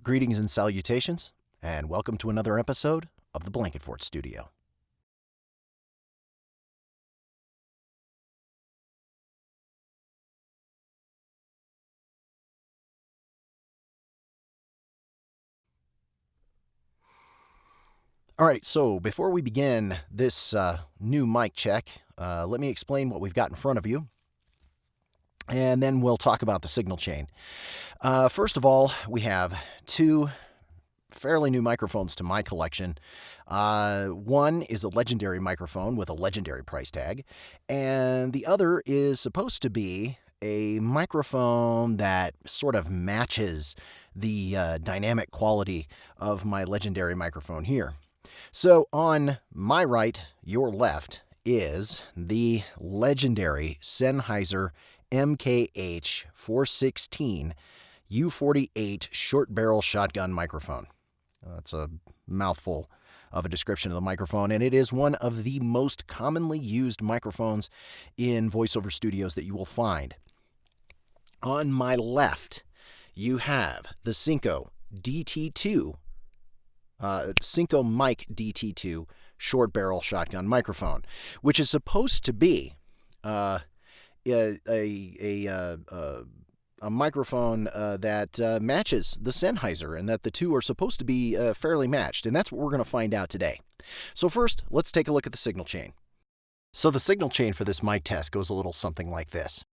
Greetings and salutations, and welcome to another episode of the Blanket Fort Studio. All right, so before we begin this new mic check, let me explain what we've got in front of you, and then we'll talk about the signal chain. First of all, we have two fairly new microphones to my collection. One is a legendary microphone with a legendary price tag, and the other is supposed to be a microphone that sort of matches the dynamic quality of my legendary microphone here. So on my right, your left, is the legendary Sennheiser MKH 416 U48 short barrel shotgun microphone. That's a mouthful of a description of the microphone, and it is one of the most commonly used microphones in voiceover studios that you will find. On my left, you have the Synco DT2, Synco Mic DT2 short barrel shotgun microphone, which is supposed to be a microphone that matches the Sennheiser, and that the two are supposed to be fairly matched, and that's what we're going to find out today. So first, let's take a look at the signal chain. So the signal chain for this mic test goes a little something like this.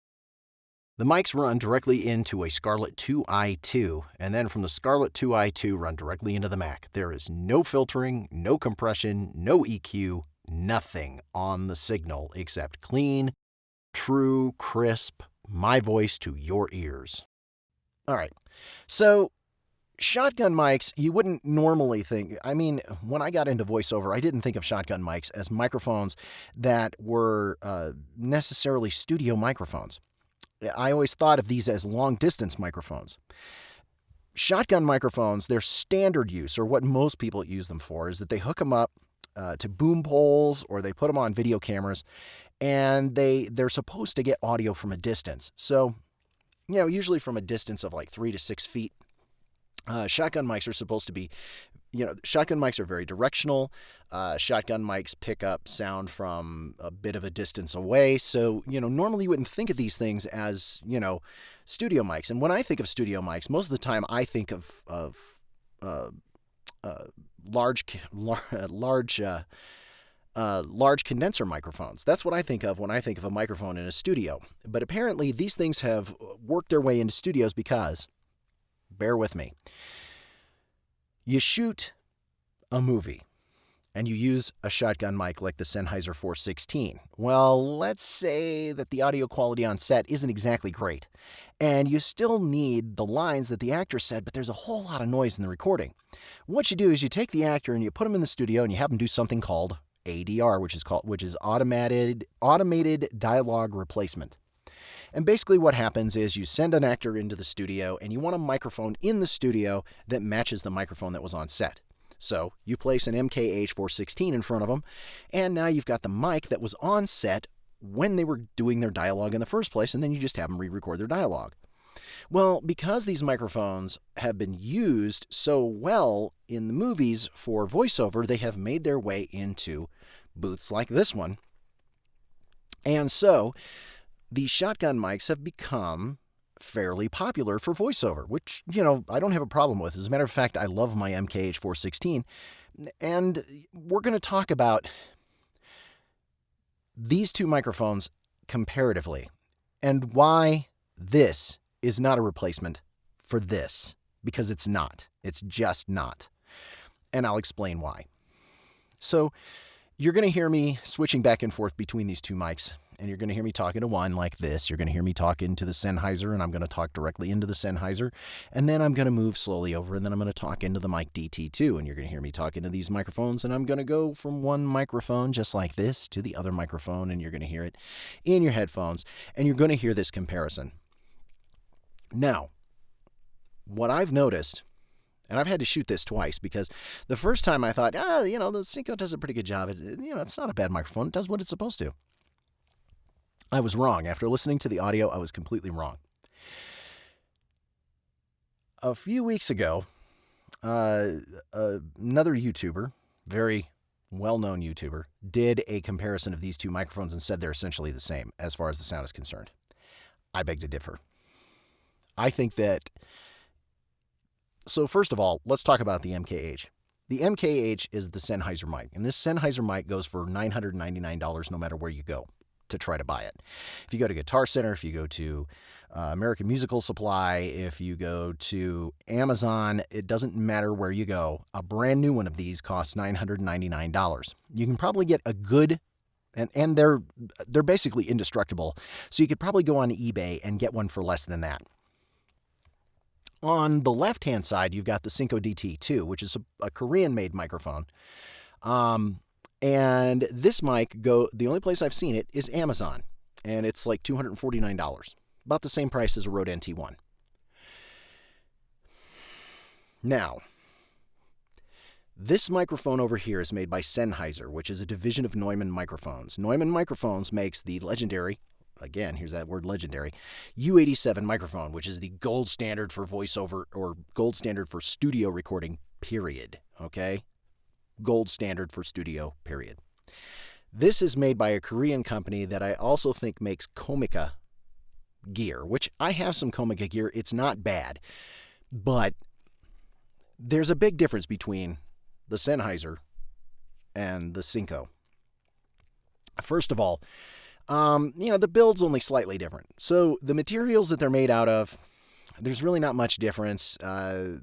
The mics run directly into a Scarlett 2i2, and then from the Scarlett 2i2 run directly into the Mac. There is no filtering, no compression, no EQ, nothing on the signal except clean, true, crisp, my voice to your ears. All right, so shotgun mics, you wouldn't normally think, when I got into voiceover, I didn't think of shotgun mics as microphones that were necessarily studio microphones. I always thought of these as long-distance microphones. Shotgun microphones, their standard use, or what most people use them for, is that they hook them up to boom poles, or they put them on video cameras, and they're supposed to get audio from a distance. So, usually from a distance of like 3 to 6 feet. Shotgun mics are supposed to be, shotgun mics are very directional. Shotgun mics pick up sound from a bit of a distance away. So, normally you wouldn't think of these things as, studio mics. And when I think of studio mics, most of the time I think of large condenser microphones. That's what I think of when I think of a microphone in a studio. But apparently these things have worked their way into studios because, bear with me, you shoot a movie and you use a shotgun mic like the Sennheiser 416. Well, let's say that the audio quality on set isn't exactly great, and you still need the lines that the actor said, but there's a whole lot of noise in the recording. What you do is you take the actor and you put him in the studio and you have him do something called ADR, which is automated dialogue replacement. And basically what happens is you send an actor into the studio and you want a microphone in the studio that matches the microphone that was on set. So you place an MKH 416 in front of them, and now you've got the mic that was on set when they were doing their dialogue in the first place, and then you just have them re-record their dialogue. Well, because these microphones have been used so well in the movies for voiceover, they have made their way into booths like this one. And so these shotgun mics have become fairly popular for voiceover, which, I don't have a problem with. As a matter of fact, I love my MKH 416. And we're going to talk about these two microphones comparatively and why this is not a replacement for this, because it's not. It's just not. And I'll explain why. So you're going to hear me switching back and forth between these two mics, and you're going to hear me talking to one like this. You're going to hear me talking to the Sennheiser, and I'm going to talk directly into the Sennheiser, and then I'm going to move slowly over, and then I'm going to talk into the mic DT2, and you're going to hear me talk into these microphones, and I'm going to go from one microphone just like this to the other microphone, and you're going to hear it in your headphones, and you're going to hear this comparison. Now, what I've noticed, and I've had to shoot this twice because the first time I thought, the Synco does a pretty good job. It's not a bad microphone. It does what it's supposed to. I was wrong. After listening to the audio, I was completely wrong. A few weeks ago, another YouTuber, very well-known YouTuber, did a comparison of these two microphones and said they're essentially the same as far as the sound is concerned. I beg to differ. I think that... So first of all, let's talk about the MKH. The MKH is the Sennheiser mic, and this Sennheiser mic goes for $999 no matter where you go to try to buy it. If you go to Guitar Center, if you go to American Musical Supply, if you go to Amazon, it doesn't matter where you go. A brand new one of these costs $999. You can probably get a good, and they're basically indestructible, so you could probably go on eBay and get one for less than that. On the left-hand side, you've got the Synco DT2, which is a Korean-made microphone. And this mic, the only place I've seen it is Amazon, and it's like $249, about the same price as a Rode NT1. Now, this microphone over here is made by Sennheiser, which is a division of Neumann Microphones. Neumann Microphones makes the legendary, again, here's that word legendary, U87 microphone, which is the gold standard for voiceover or gold standard for studio recording, period. Okay? Gold standard for studio, period. This is made by a Korean company that I also think makes Komica gear, which I have some Komica gear. It's not bad, but there's a big difference between the Sennheiser and the Synco. First of all, the build's only slightly different. So the materials that they're made out of, there's really not much difference. The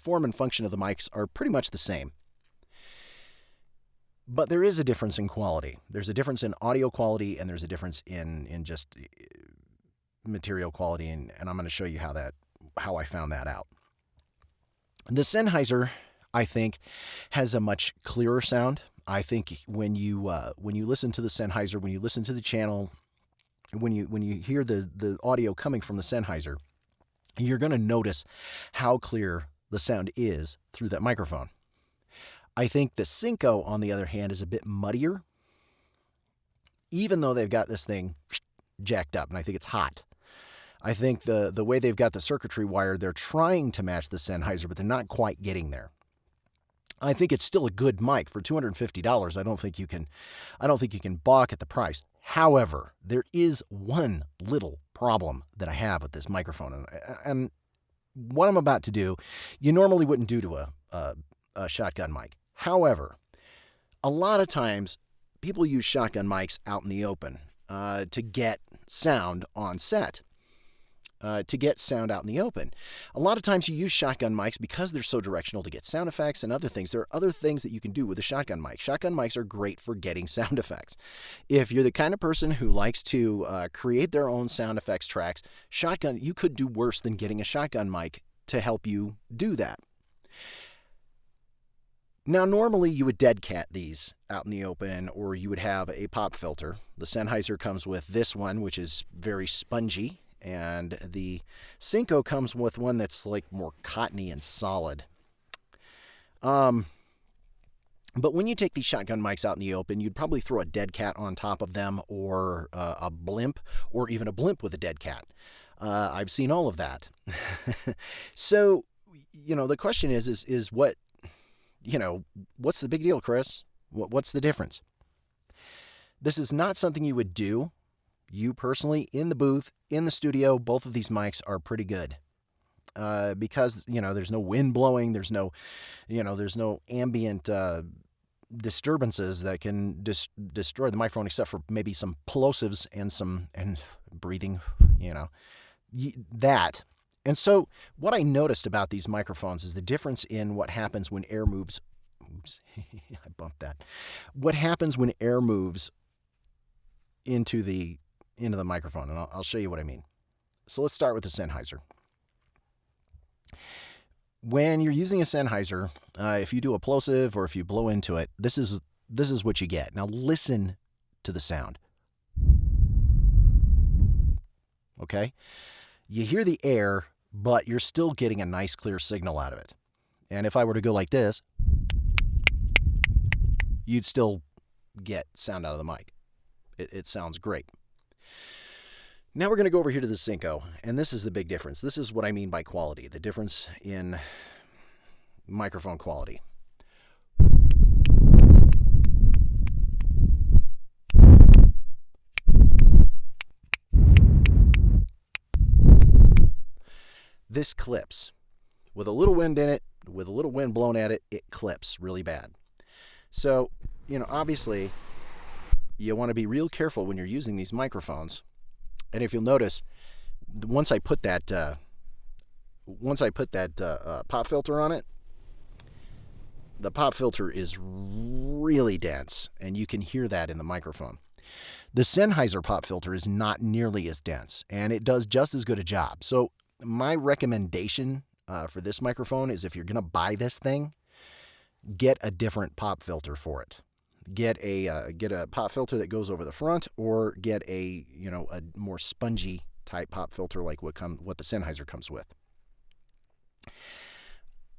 form and function of the mics are pretty much the same. But there is a difference in quality. There's a difference in audio quality, and there's a difference in just material quality, and I'm going to show you how I found that out. The Sennheiser, I think, has a much clearer sound. I think when you listen to the Sennheiser, when you listen to the channel, when you hear the audio coming from the Sennheiser, you're going to notice how clear the sound is through that microphone. I think the Synco, on the other hand, is a bit muddier, even though they've got this thing jacked up, and I think it's hot. I think the way they've got the circuitry wired, they're trying to match the Sennheiser, but they're not quite getting there. I think it's still a good mic for $250. I don't think you can balk at the price. However, there is one little problem that I have with this microphone, and what I'm about to do, you normally wouldn't do to a shotgun mic. However, a lot of times people use shotgun mics out in the open to get sound on set. To get sound out in the open. A lot of times you use shotgun mics because they're so directional to get sound effects and other things. There are other things that you can do with a shotgun mic. Shotgun mics are great for getting sound effects. If you're the kind of person who likes to create their own sound effects tracks, you could do worse than getting a shotgun mic to help you do that. Now, normally you would dead cat these out in the open, or you would have a pop filter. The Sennheiser comes with this one, which is very spongy, and the Synco comes with one that's like more cottony and solid. But when you take these shotgun mics out in the open, you'd probably throw a dead cat on top of them, or a blimp, or even a blimp with a dead cat. I've seen all of that. So, the question is what, what's the big deal, Chris? What's the difference? This is not something you would do. You personally, in the booth, in the studio, both of these mics are pretty good. Because, there's no wind blowing, there's no ambient disturbances that can destroy the microphone, except for maybe some plosives and breathing, that. And so what I noticed about these microphones is the difference in what happens when air moves. Oops, I bumped that. What happens when air moves into the microphone, and I'll show you what I mean. So let's start with the Sennheiser. When you're using a Sennheiser, if you do a plosive or if you blow into it, this is what you get. Now listen to the sound. Okay? You hear the air, but you're still getting a nice clear signal out of it. And if I were to go like this, you'd still get sound out of the mic. It sounds great. Now we're going to go over here to the Synco, and this is the big difference. This is what I mean by quality, the difference in microphone quality. This clips. With a little wind in it, with a little wind blown at it, it clips really bad. So, obviously, you want to be real careful when you're using these microphones. And if you'll notice, once I put that pop filter on it, the pop filter is really dense, and you can hear that in the microphone. The Sennheiser pop filter is not nearly as dense, and it does just as good a job. So my recommendation for this microphone is, if you're going to buy this thing, get a different pop filter for it. Get a pop filter that goes over the front, or get a more spongy type pop filter like what the Sennheiser comes with.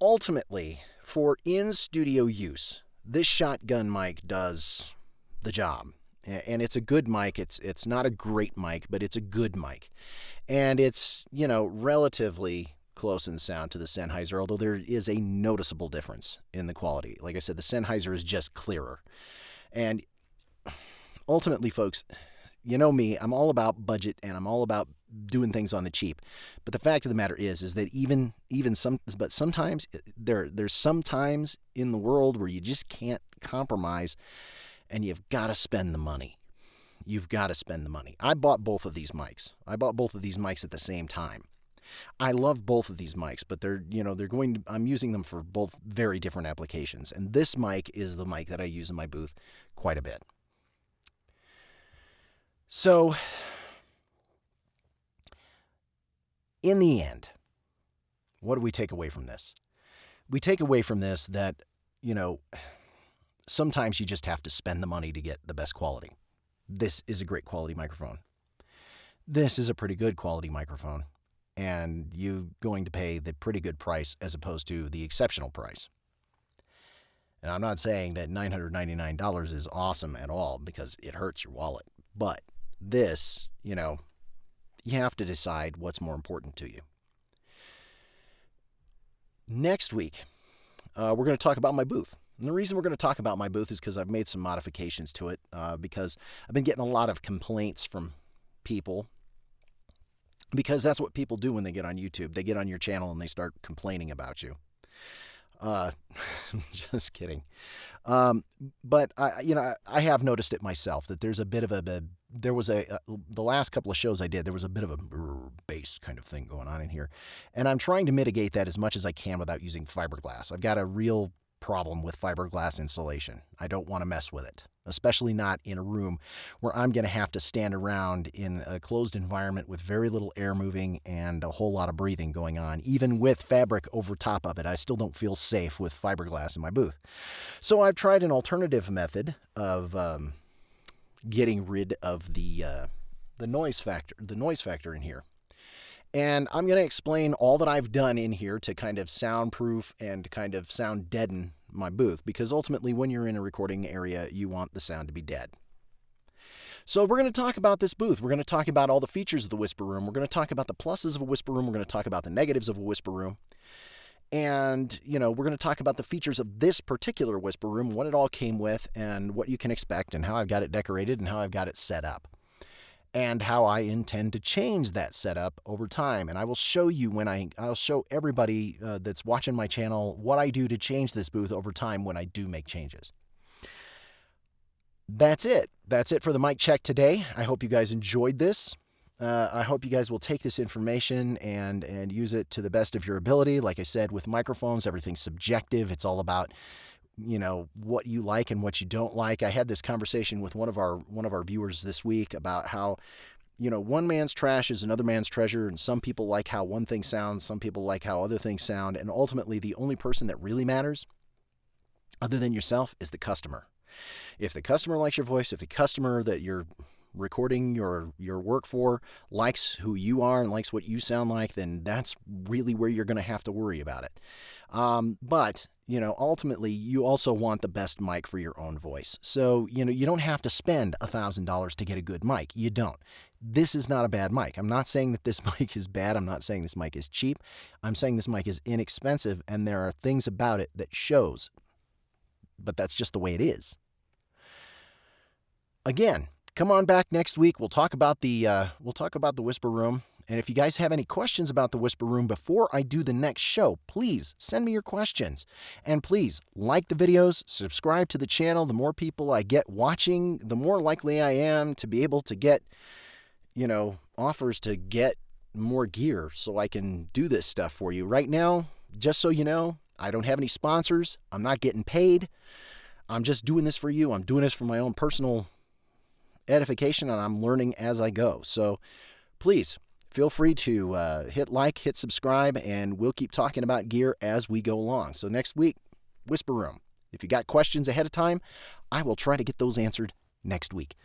Ultimately, for in-studio use, this shotgun mic does the job. And it's a good mic. It's not a great mic, but it's a good mic. And it's, relatively close in sound to the Sennheiser, although there is a noticeable difference in the quality. Like I said, the Sennheiser is just clearer. And ultimately, folks, you know me, I'm all about budget, and I'm all about doing things on the cheap. But the fact of the matter is that sometimes there's some times in the world where you just can't compromise, and you've got to spend the money. You've got to spend the money. I bought both of these mics. At the same time. I love both of these mics, but I'm using them for both very different applications. And this mic is the mic that I use in my booth quite a bit. So, in the end, what do we take away from this? We take away from this that, sometimes you just have to spend the money to get the best quality. This is a great quality microphone. This is a pretty good quality microphone. And you're going to pay the pretty good price as opposed to the exceptional price. And I'm not saying that $999 is awesome at all, because it hurts your wallet. But this, you have to decide what's more important to you. Next week, we're going to talk about my booth. And the reason we're going to talk about my booth is because I've made some modifications to it, because I've been getting a lot of complaints from people. Because that's what people do when they get on YouTube. They get on your channel and they start complaining about you. Just kidding. But I have noticed it myself, that there's a bit of the last couple of shows I did, there was a bit of a bass kind of thing going on in here. And I'm trying to mitigate that as much as I can without using fiberglass. I've got a real problem with fiberglass insulation. I don't want to mess with it, especially not in a room where I'm going to have to stand around in a closed environment with very little air moving and a whole lot of breathing going on. Even with fabric over top of it, I still don't feel safe with fiberglass in my booth. So I've tried an alternative method of getting rid of the noise factor in here. And I'm going to explain all that I've done in here to kind of soundproof and kind of sound deaden my booth, because ultimately when you're in a recording area, you want the sound to be dead. So we're going to talk about this booth. We're going to talk about all the features of the Whisper Room. We're going to talk about the pluses of a Whisper Room. We're going to talk about the negatives of a Whisper Room. And, we're going to talk about the features of this particular Whisper Room, what it all came with, and what you can expect, and how I've got it decorated, and how I've got it set up, and how I intend to change that setup over time. And I will show you I'll show everybody that's watching my channel what I do to change this booth over time when I do make changes. That's it. That's it for the mic check today. I hope you guys enjoyed this. I hope you guys will take this information and use it to the best of your ability. Like I said, with microphones, everything's subjective. It's all about what you like and what you don't like. I had this conversation with one of our viewers this week about how, one man's trash is another man's treasure, and some people like how one thing sounds, some people like how other things sound, and ultimately the only person that really matters, other than yourself, is the customer. If the customer likes your voice, if the customer that you're recording your work for likes who you are and likes what you sound like, then that's really where you're going to have to worry about it. But ultimately, you also want the best mic for your own voice. So, you don't have to spend $1,000 to get a good mic. You don't. this is not a bad mic. I'm not saying that this mic is bad. I'm not saying this mic is cheap. I'm saying this mic is inexpensive, and there are things about it that shows. But that's just the way it is. Again, come on back next week. We'll talk about the Whisper Room. And if you guys have any questions about the Whisper Room before I do the next show, please send me your questions. And please like the videos, subscribe to the channel. The more people I get watching, the more likely I am to be able to get, offers to get more gear so I can do this stuff for you. Right now, just so you know, I don't have any sponsors. I'm not getting paid. I'm just doing this for you. I'm doing this for my own personal edification, and I'm learning as I go. So please feel free to hit like, hit subscribe, and we'll keep talking about gear as we go along. So next week, Whisper Room. If you got questions ahead of time, I will try to get those answered next week.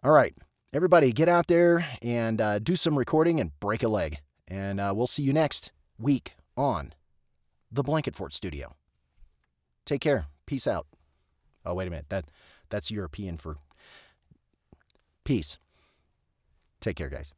All right, everybody get out there and do some recording and break a leg. And we'll see you next week on the Blanket Fort Studio. Take care. Peace out. Oh, wait a minute. That's European for peace. Take care, guys.